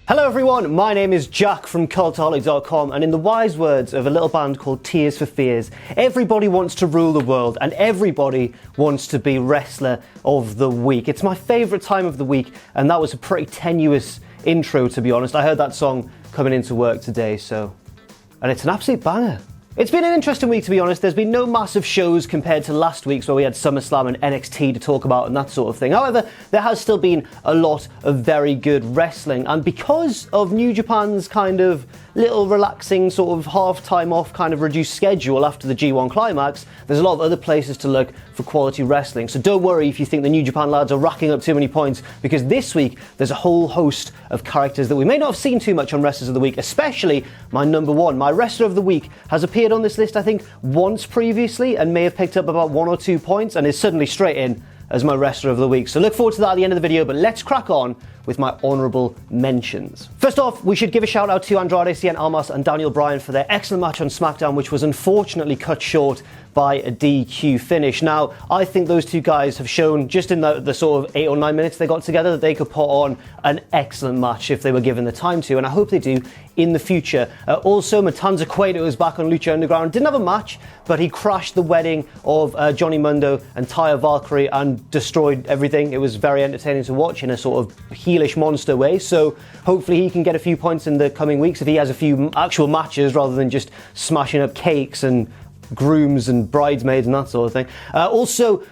Hello everyone, my name is Jack from Cultaholic.com, and in the wise words of a little band called Tears for Fears, everybody wants to rule the world and everybody wants to be Wrestler of the Week. It's my favourite time of the week, and that was a pretty tenuous intro, to be honest. I heard that song coming into work today, and it's an absolute banger. It's been an interesting week, to be honest. There's been no massive shows compared to last week's where we had SummerSlam and NXT to talk about and that sort of thing. However, there has still been a lot of very good wrestling, and because of New Japan's kind of little relaxing sort of half-time off kind of reduced schedule after the G1 climax, there's a lot of other places to look for quality wrestling. So don't worry if you think the New Japan lads are racking up too many points, because this week there's a whole host of characters that we may not have seen too much on Wrestlers of the Week, especially my number one. My Wrestler of the Week has appeared on this list, I think, once previously and may have picked up about 1 or 2 points and is suddenly straight in as my Wrestler of the Week. So look forward to that at the end of the video, but let's crack on with my honourable mentions. First off, we should give a shout out to Andrade Cien Almas and Daniel Bryan for their excellent match on SmackDown, which was unfortunately cut short by a DQ finish. Now, I think those two guys have shown just in the sort of 8 or 9 minutes they got together that they could put on an excellent match if they were given the time to, and I hope they do in the future. Also, Matanza Cueto is back on Lucha Underground. Didn't have a match, but he crashed the wedding of Johnny Mundo and Taya Valkyrie and destroyed everything. It was very entertaining to watch in a sort of heelish monster way, so hopefully he can get a few points in the coming weeks if he has a few actual matches rather than just smashing up cakes and grooms and bridesmaids and that sort of thing. Also,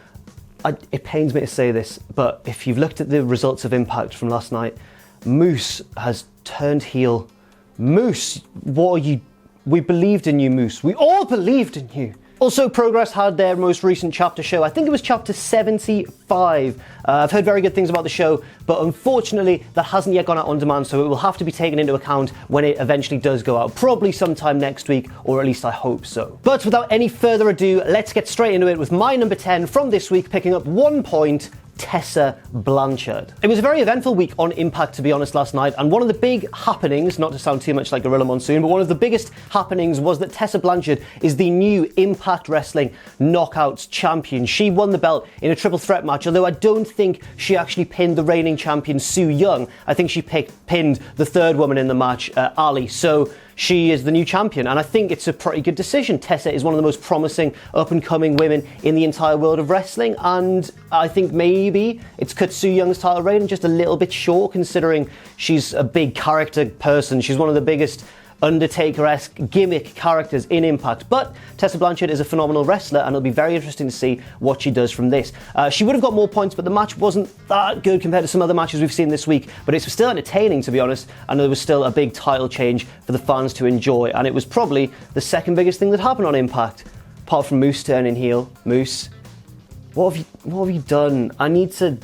it pains me to say this, but if you've looked at the results of Impact from last night, Moose has turned heel. Moose, what are you? We believed in you, Moose. We all believed in you. Also, Progress had their most recent chapter show. I think it was chapter 75. I've heard very good things about the show, but unfortunately that hasn't yet gone out on demand, so it will have to be taken into account when it eventually does go out, probably sometime next week, or at least I hope so. But without any further ado, let's get straight into it with my number 10 from this week, picking up 1 point, Tessa Blanchard. It was a very eventful week on Impact, to be honest, last night, and one of the big happenings, not to sound too much like Gorilla Monsoon, but one of the biggest happenings was that Tessa Blanchard is the new Impact Wrestling Knockouts champion. She won the belt in a triple threat match, although I don't think she actually pinned the reigning champion Su Yung. I think she pinned the third woman in the match, Ali. So she is the new champion, and I think it's a pretty good decision. Tessa is one of the most promising up-and-coming women in the entire world of wrestling, and I think maybe it's cut Su Young's title reign just a little bit short, considering she's a big character person. She's one of the biggest Undertaker-esque gimmick characters in Impact, but Tessa Blanchard is a phenomenal wrestler, and it'll be very interesting to see what she does from this. She would have got more points, but the match wasn't that good compared to some other matches we've seen this week, but it was still entertaining, to be honest, and there was still a big title change for the fans to enjoy, and it was probably the second biggest thing that happened on Impact, apart from Moose turning heel. Moose, what have you done? I need to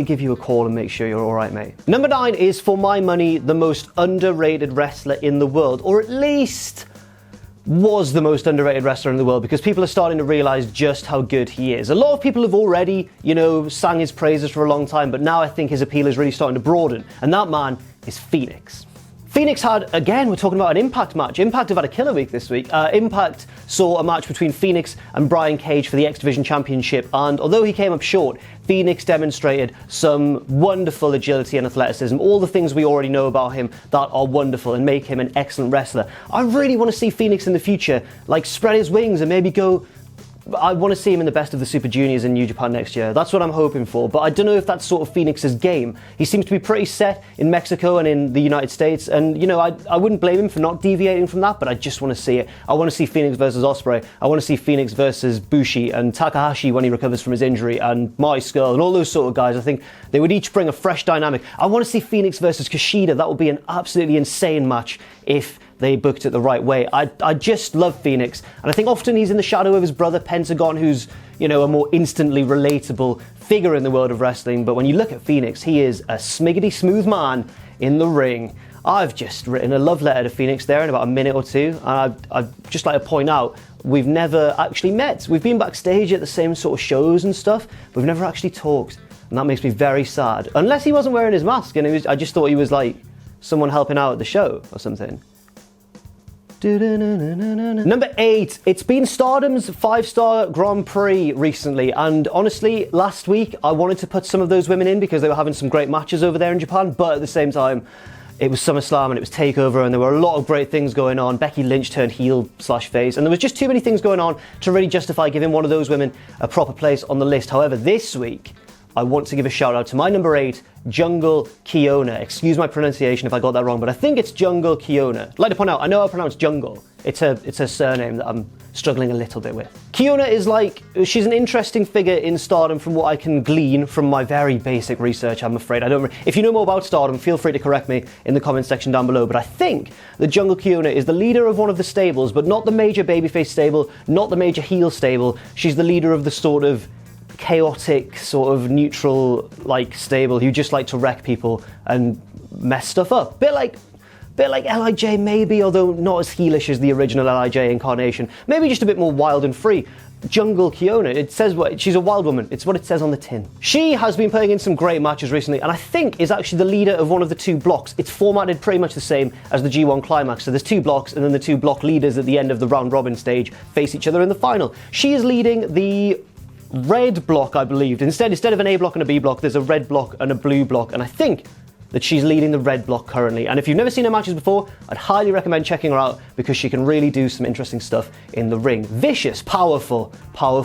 give you a call and make sure you're all right, mate. Number 9 is, for my money, the most underrated wrestler in the world, or at least was the most underrated wrestler in the world, because people are starting to realize just how good he is. A lot of people have already, sang his praises for a long time, but now I think his appeal is really starting to broaden, and that man is Phoenix. Phoenix had, again, we're talking about an Impact match. Impact have had a killer week this week. Impact saw a match between Phoenix and Brian Cage for the X Division Championship, and although he came up short, Phoenix demonstrated some wonderful agility and athleticism, all the things we already know about him that are wonderful and make him an excellent wrestler. I really want to see Phoenix in the future, spread his wings and maybe go... I want to see him in the Best of the Super Juniors in New Japan next year. That's what I'm hoping for, but I don't know if that's sort of Phoenix's game. He seems to be pretty set in Mexico and in the United States, and I wouldn't blame him for not deviating from that, but I just want to see it. I want to see Phoenix versus Ospreay. I want to see Phoenix versus Bushi and Takahashi when he recovers from his injury, and Marty Scurll and all those sort of guys. I think they would each bring a fresh dynamic. I want to see Phoenix versus Kushida. That would be an absolutely insane match if they booked it the right way. I just love Phoenix, and I think often he's in the shadow of his brother Pentagon, who's a more instantly relatable figure in the world of wrestling, but when you look at Phoenix, he is a smiggity smooth man in the ring. I've just written a love letter to Phoenix there in about a minute or two, and I'd just like to point out, we've never actually met. We've been backstage at the same sort of shows and stuff, but we've never actually talked, and that makes me very sad. Unless he wasn't wearing his mask, and I just thought he was like someone helping out at the show or something. Number 8, it's been Stardom's 5-star Grand Prix recently, and honestly, last week I wanted to put some of those women in because they were having some great matches over there in Japan, but at the same time, it was SummerSlam and it was TakeOver, and there were a lot of great things going on. Becky Lynch turned heel/face, and there was just too many things going on to really justify giving one of those women a proper place on the list. However, this week, I want to give a shout out to my number 8, Jungle Kayona. Excuse my pronunciation if I got that wrong, but I think it's Jungle Kayona. I'd like to point out, I know I pronounce Jungle. It's a surname that I'm struggling a little bit with. Kayona is she's an interesting figure in Stardom from what I can glean from my very basic research, I'm afraid. If you know more about Stardom, feel free to correct me in the comment section down below, but I think that Jungle Kayona is the leader of one of the stables, but not the major babyface stable, not the major heel stable. She's the leader of the sort of chaotic, sort of neutral stable who just like to wreck people and mess stuff up. Bit like LIJ maybe, although not as heelish as the original LIJ incarnation. Maybe just a bit more wild and free. Jungle Kayona, it says she's a wild woman. It's what it says on the tin. She has been playing in some great matches recently, and I think is actually the leader of one of the 2 blocks. It's formatted pretty much the same as the G1 Climax. So there's 2 blocks, and then the 2 block leaders at the end of the round robin stage face each other in the final. She is leading the red block, I believe. Instead of an A block and a B block, there's a red block and a blue block, and I think that she's leading the red block currently. And if you've never seen her matches before, I'd highly recommend checking her out because she can really do some interesting stuff in the ring. Vicious, powerful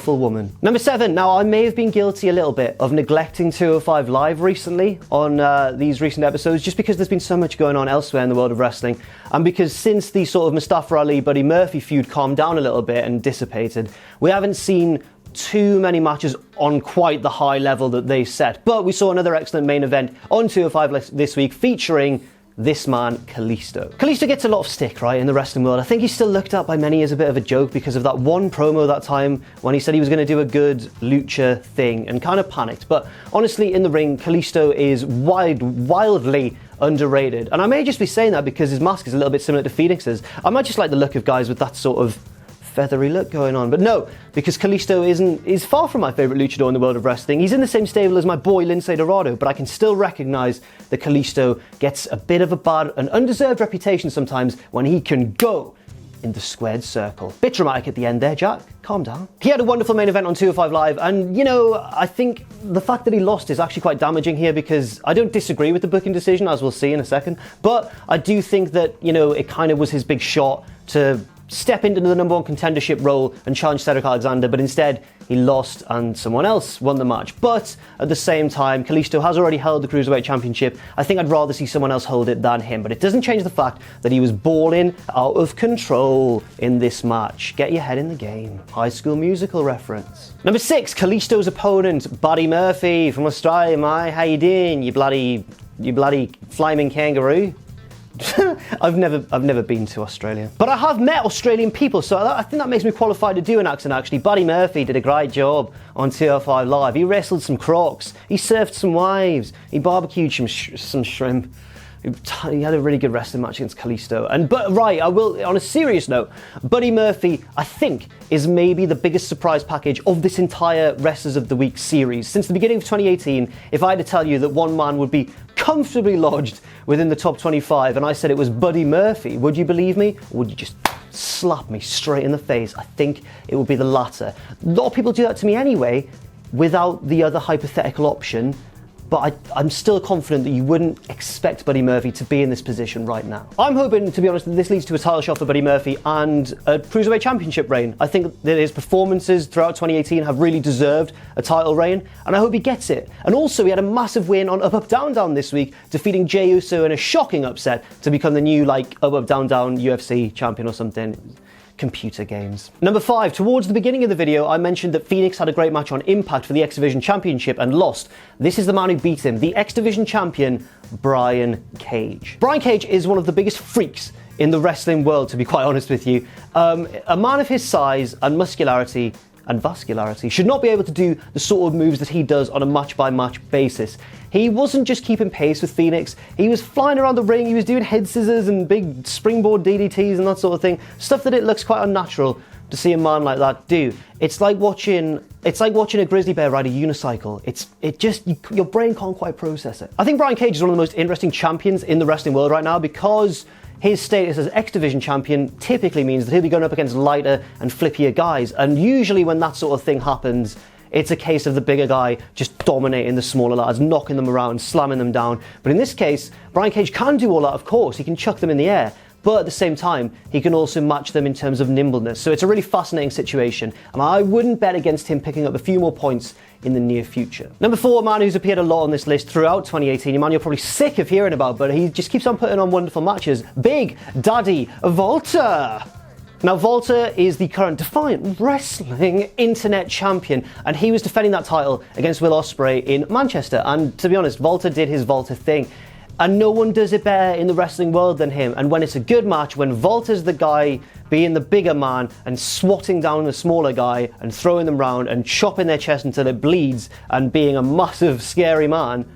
woman. Number 7, now I may have been guilty a little bit of neglecting 205 Live recently on these recent episodes, just because there's been so much going on elsewhere in the world of wrestling, and because since the sort of Mustafa Ali Buddy Murphy feud calmed down a little bit and dissipated, we haven't seen too many matches on quite the high level that they set. But we saw another excellent main event on 205 this week featuring this man, Callisto. Callisto gets a lot of stick, right, in the wrestling world. I think he's still looked at by many as a bit of a joke because of that one promo that time when he said he was going to do a good lucha thing and kind of panicked. But honestly, in the ring, Callisto is wildly underrated. And I may just be saying that because his mask is a little bit similar to Phoenix's. I might just like the look of guys with that sort of feathery look going on. But no, because Callisto is far from my favourite luchador in the world of wrestling. He's in the same stable as my boy Lince Dorado, but I can still recognise that Callisto gets a bit of a bad and undeserved reputation sometimes when he can go in the squared circle. Bit dramatic at the end there, Jack. Calm down. He had a wonderful main event on 205 Live, and I think the fact that he lost is actually quite damaging here because I don't disagree with the booking decision, as we'll see in a second, but I do think that, it kind of was his big shot to step into the number 1 contendership role and challenge Cedric Alexander, but instead he lost and someone else won the match. But at the same time, Callisto has already held the Cruiserweight Championship. I think I'd rather see someone else hold it than him, but it doesn't change the fact that he was balling out of control in this match. Get your head in the game. High School Musical reference. Number 6, Callisto's opponent, Buddy Murphy from Australia. How you doing, you bloody flaming kangaroo? I've never been to Australia, but I have met Australian people, so I think that makes me qualified to do an accent. Actually, Buddy Murphy did a great job on 205 Live. He wrestled some crocs, he surfed some waves, he barbecued some shrimp. He had a really good wrestling match against Callisto. I will, on a serious note, Buddy Murphy, I think, is maybe the biggest surprise package of this entire Wrestlers of the Week series. Since the beginning of 2018, if I had to tell you that one man would be comfortably lodged within the top 25 and I said it was Buddy Murphy, would you believe me? Or would you just slap me straight in the face? I think it would be the latter. A lot of people do that to me anyway, without the other hypothetical option, but I'm still confident that you wouldn't expect Buddy Murphy to be in this position right now. I'm hoping, to be honest, that this leads to a title shot for Buddy Murphy and a Cruiserweight Championship reign. I think that his performances throughout 2018 have really deserved a title reign, and I hope he gets it. And also, he had a massive win on Up Up Down Down this week, defeating Jey Uso in a shocking upset to become the new, Up Up Down Down UFC champion or something. Computer games. Number 5, towards the beginning of the video, I mentioned that Phoenix had a great match on Impact for the X Division Championship and lost. This is the man who beat him, the X Division champion, Brian Cage. Brian Cage is one of the biggest freaks in the wrestling world, to be quite honest with you. A man of his size and muscularity and vascularity should not be able to do the sort of moves that he does on a match-by-match basis. He wasn't just keeping pace with Phoenix, he was flying around the ring, he was doing head scissors and big springboard DDTs and that sort of thing, stuff that it looks quite unnatural to see a man like that do. It's like watching a grizzly bear ride a unicycle. Your brain can't quite process it. I think Brian Cage is one of the most interesting champions in the wrestling world right now because his status as X Division champion typically means that he'll be going up against lighter and flippier guys, and usually when that sort of thing happens, it's a case of the bigger guy just dominating the smaller lads, knocking them around, slamming them down. But in this case, Brian Cage can do all that, of course. He can chuck them in the air. But at the same time, he can also match them in terms of nimbleness. So it's a really fascinating situation, and I wouldn't bet against him picking up a few more points in the near future. Number 4, a man who's appeared a lot on this list throughout 2018, a man you're probably sick of hearing about, but he just keeps on putting on wonderful matches. Big Daddy Walter. Now, Walter is the current Defiant Wrestling Internet Champion, and he was defending that title against Will Ospreay in Manchester. And to be honest, Walter did his Walter thing. And no one does it better in the wrestling world than him. And when it's a good match, when Walter's the guy being the bigger man and swatting down the smaller guy and throwing them round and chopping their chest until it bleeds and being a massive, scary man,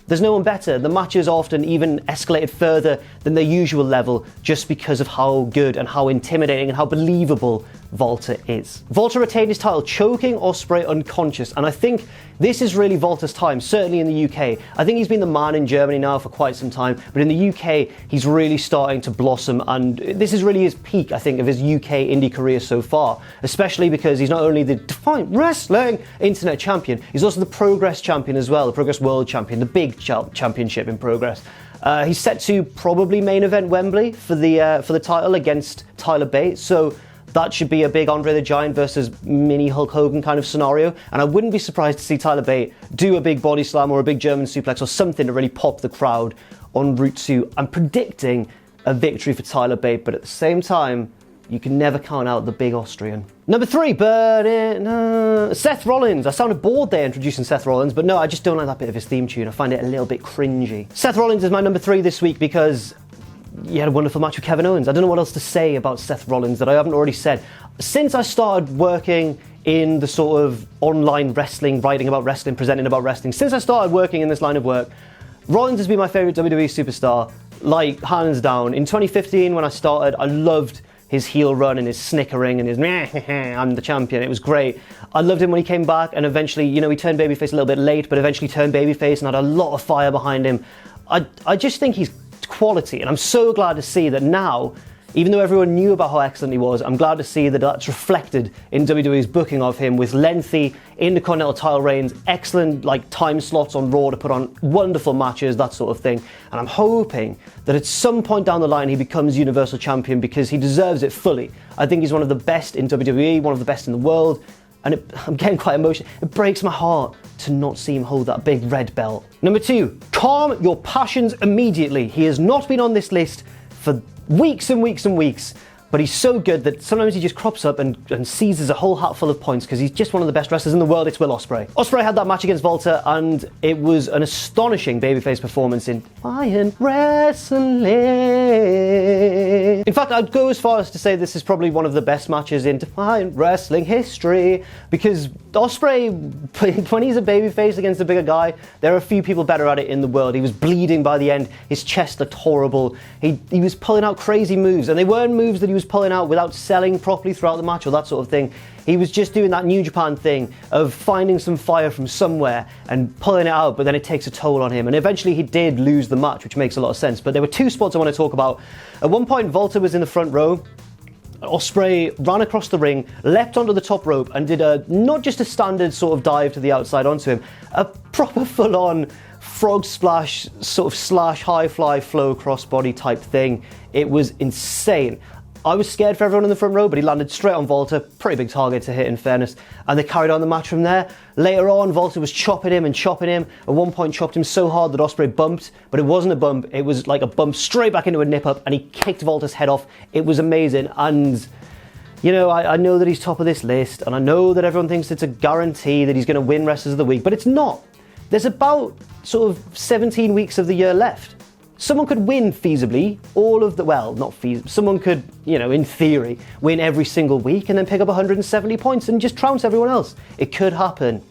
there's no one better. The matches often even escalated further than their usual level just because of how good and how intimidating and how believable Walter is. Walter retained his title, choking Ospreay unconscious, and I think this is really Walter's time, certainly in the UK. I think he's been the man in Germany now for quite some time, but in the UK, he's really starting to blossom, and this is really his peak, I think, of his UK indie career so far, especially because he's not only the Defiant Wrestling Internet Champion, he's also the Progress Champion as well, the Progress World Champion, the big championship in Progress. He's set to probably main event Wembley for the title against Tyler Bate, so that should be a big Andre the Giant versus mini Hulk Hogan kind of scenario, and I wouldn't be surprised to see Tyler Bate do a big body slam or a big German suplex or something to really pop the crowd en route to, I'm predicting a victory for Tyler Bate, but at the same time, you can never count out the big Austrian. Number 3, Seth Rollins. I sounded bored there introducing Seth Rollins, but no, I just don't like that bit of his theme tune. I find it a little bit cringy. Seth Rollins is my number 3 this week because he had a wonderful match with Kevin Owens. I don't know what else to say about Seth Rollins that I haven't already said. Since I started working in the sort of online wrestling, writing about wrestling, presenting about wrestling, since I started working in this line of work, Rollins has been my favourite WWE superstar, like hands down. In 2015 when I started, I loved his heel run and his snickering and his I'm the champion. It was great. I loved him when he came back, and eventually, you know, he turned babyface a little bit late, but eventually turned babyface and had a lot of fire behind him. I just think he's quality, and I'm so glad to see that now, even though everyone knew about how excellent he was, I'm glad to see that that's reflected in WWE's booking of him with lengthy Intercontinental title reigns, excellent like time slots on Raw to put on wonderful matches, that sort of thing. And I'm hoping that at some point down the line he becomes Universal Champion because he deserves it fully. I think he's one of the best in WWE, one of the best in the world, and I'm getting quite emotional. It breaks my heart to not see him hold that big red belt. Number 2, calm your passions immediately. He has not been on this list for weeks and weeks and weeks, but he's so good that sometimes he just crops up and seizes a whole hatful of points because he's just one of the best wrestlers in the world. It's Will Ospreay. Ospreay had that match against Walter, and it was an astonishing babyface performance in Defiant Wrestling. In fact, I'd go as far as to say this is probably one of the best matches in Defiant Wrestling history, because Ospreay, when he's a babyface against a bigger guy, there are a few people better at it in the world. He was bleeding by the end, his chest looked horrible, he was pulling out crazy moves, and they weren't moves that he was pulling out without selling properly throughout the match or that sort of thing. He was just doing that New Japan thing of finding some fire from somewhere and pulling it out, but then it takes a toll on him. And eventually he did lose the match, which makes a lot of sense. But there were 2 spots I want to talk about. At one point, Walter was in the front row. Ospreay ran across the ring, leapt onto the top rope, and did not just a standard sort of dive to the outside onto him, a proper full-on frog splash, sort of slash high fly flow crossbody type thing. It was insane. I was scared for everyone in the front row, but he landed straight on Walter. Pretty big target to hit, in fairness. And they carried on the match from there. Later on, Walter was chopping him and chopping him. At one point, chopped him so hard that Ospreay bumped, but it wasn't a bump. It was like a bump straight back into a nip-up, and he kicked Walter's head off. It was amazing. And, you know, I know that he's top of this list, and I know that everyone thinks it's a guarantee that he's going to win Wrestlers of the Week, but it's not. There's about sort of 17 weeks of the year left. Someone could win feasibly all of the, well, not feasibly, someone could, you know, in theory, win every single week and then pick up 170 points and just trounce everyone else. It could happen.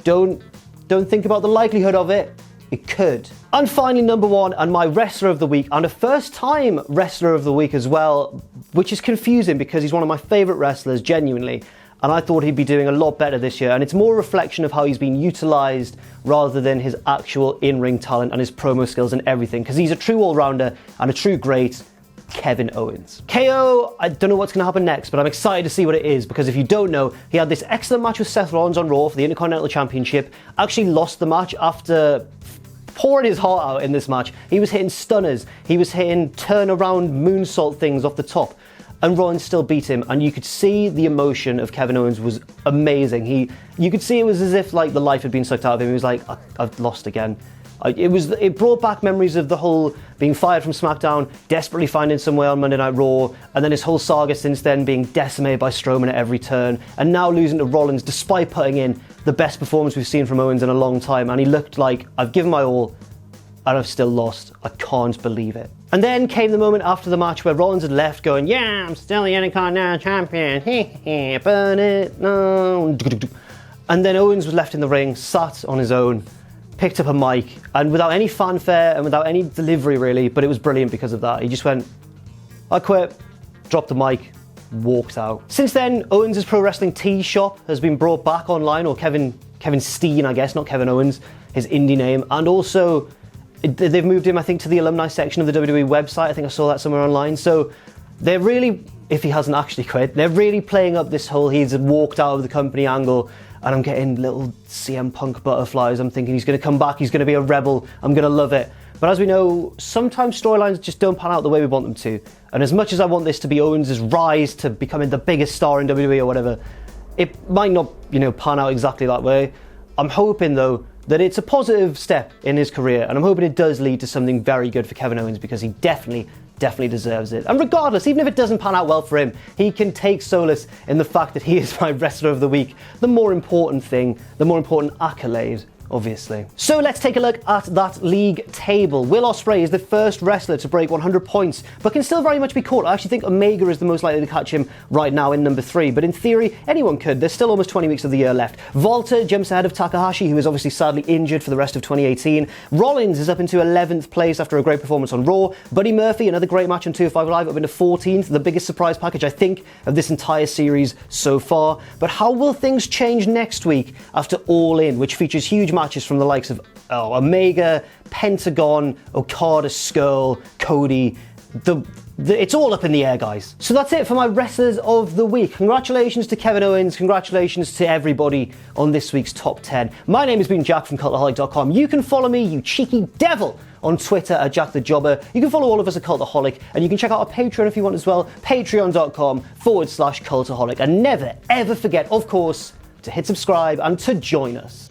Don't think about the likelihood of it. It could. And finally, number 1, and my Wrestler of the Week, and a first-time Wrestler of the Week as well, which is confusing because he's one of my favourite wrestlers, genuinely. And I thought he'd be doing a lot better this year, and it's more a reflection of how he's been utilised rather than his actual in-ring talent and his promo skills and everything, because he's a true all-rounder and a true great, Kevin Owens. KO, I don't know what's going to happen next, but I'm excited to see what it is, because if you don't know, he had this excellent match with Seth Rollins on Raw for the Intercontinental Championship, actually lost the match after pouring his heart out in this match. He was hitting stunners, he was hitting turnaround moonsault things off the top, and Rollins still beat him, and you could see the emotion of Kevin Owens was amazing. You could see it was as if like the life had been sucked out of him. He was like, I've lost again. It brought back memories of the whole being fired from SmackDown, desperately finding some way on Monday Night Raw, and then his whole saga since then being decimated by Strowman at every turn, and now losing to Rollins despite putting in the best performance we've seen from Owens in a long time, and he looked like, I've given my all, and I've still lost. I can't believe it. And then came the moment after the match where Rollins had left going, yeah, I'm still the Intercontinental Champion, burn it, no. And then Owens was left in the ring, sat on his own, picked up a mic, and without any fanfare and without any delivery really, but it was brilliant because of that. He just went, I quit, dropped the mic, walked out. Since then, Owens' Pro Wrestling Tees shop has been brought back online, or Kevin Steen, I guess, not Kevin Owens, his indie name, and also they've moved him, I think, to the alumni section of the WWE website. I think I saw that somewhere online. So they're really, if he hasn't actually quit, they're really playing up this whole he's walked out of the company angle, and I'm getting little CM Punk butterflies. I'm thinking he's going to come back, he's going to be a rebel, I'm going to love it. But as we know, sometimes storylines just don't pan out the way we want them to. And as much as I want this to be Owens' rise to becoming the biggest star in WWE or whatever, it might not, pan out exactly that way. I'm hoping, though, that it's a positive step in his career, and I'm hoping it does lead to something very good for Kevin Owens, because he definitely deserves it. And regardless, even if it doesn't pan out well for him, he can take solace in the fact that he is my Wrestler of the Week. The more important thing, the more important accolade, obviously. So let's take a look at that league table. Will Ospreay is the first wrestler to break 100 points, but can still very much be caught. I actually think Omega is the most likely to catch him right now in number 3, but in theory, anyone could. There's still almost 20 weeks of the year left. Volta jumps ahead of Takahashi, who is obviously sadly injured for the rest of 2018. Rollins is up into 11th place after a great performance on Raw. Buddy Murphy, another great match on 205 Live, up into 14th, the biggest surprise package, I think, of this entire series so far. But how will things change next week after All In, which features huge matches from the likes of Omega, Pentagon, Okada, Skull, Cody? It's all up in the air, guys. So that's it for my Wrestlers of the Week. Congratulations to Kevin Owens. Congratulations to everybody on this week's Top 10. My name has been Jack from Cultaholic.com. You can follow me, you cheeky devil, on Twitter at JackTheJobber. You can follow all of us at Cultaholic, and you can check out our Patreon if you want as well, patreon.com/Cultaholic. And never, ever forget, of course, to hit subscribe and to join us.